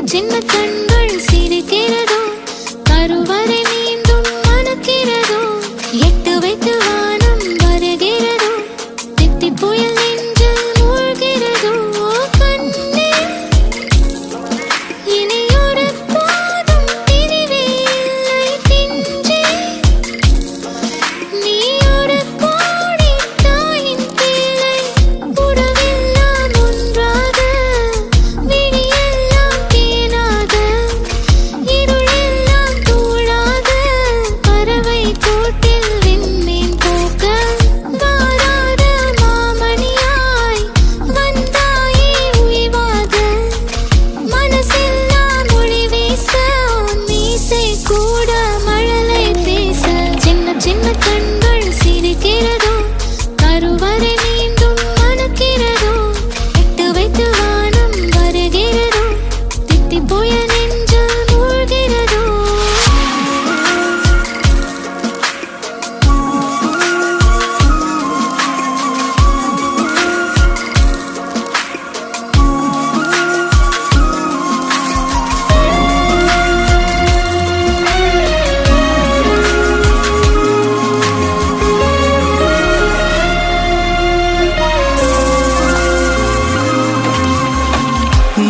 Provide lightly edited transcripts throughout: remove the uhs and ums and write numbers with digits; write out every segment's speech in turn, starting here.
சின்ன கண்கள் சிரிக்கிறதோ, கருவறை மீண்டும் மணக்கிறதோ, எட்டு வைத்து வானம் வருகிறதோ, தித்தி புயல் நெஞ்சில் மூழ்கிறதோ. கண்ணே இனியொரு போதும் பிரிவே இல்லை பிஞ்சே, நீ ஒரு கோடி தாயின் பிள்ளை, உறவெல்லாம் ஒன்றாக, விழியெல்லாம் தேனாக, இருளெல்லாம் தூளாக, பறவை கூட்டில் விண்மீன் போக்க, வாராத மாமணியாய் வந்தாயே உய்வாக, மனசெல்லாம் மொழி வீச, மீசை கூட மழலை பேச. சின்ன சின்ன கண்கள் சிரிக்கிறதோ, கருவறை மீண்டும் மணக்கிறதோ, எட்டு வைத்து வானம் வருகிறதோ, தித்தி புயல் நெஞ்சில் மூழ்கிறதோ.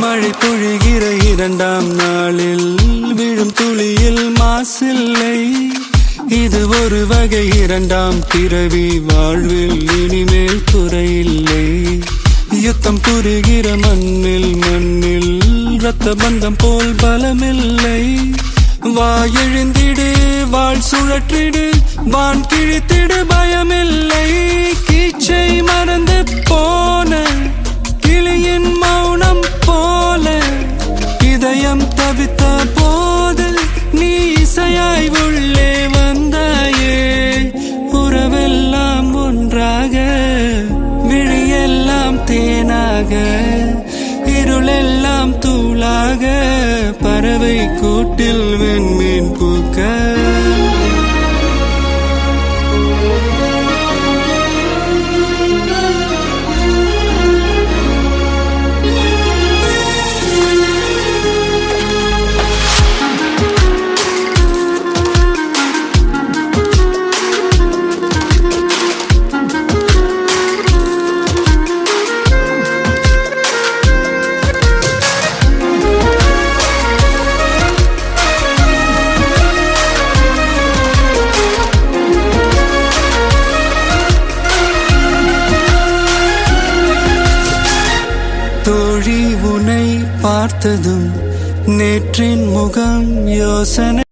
மழை பொழிகிற இரண்டாம் நாளில் விழும் துளியில் மாசில்லை. இது ஒரு வகை இரண்டாம் பிறவி, வாழ்வில் இனிமேல் குறையில்லை. யுத்தம் புரிகிற மண்ணில் இரத்த பந்தம் போல் பலமில்லை. வா எழுந்திடு, வாழ் சுழற்றிடு, வான் கிழித்திடு, பயமில்லை. கீச்சை மறந்து போன கிளியின் மௌனம் போல, இதயம் தவித்த போது நீ இசையாய் உள்ளே வந்தாயே. உறவெல்லாம் ஒன்றாக, விழியெல்லாம் தேனாக, இருளெல்லாம் தூளாக, பறவை கூட்டில் வெண்மீன் பூக்க. தோழி உன்னை பார்த்ததும் நேற்றின் முகம் யோசனை.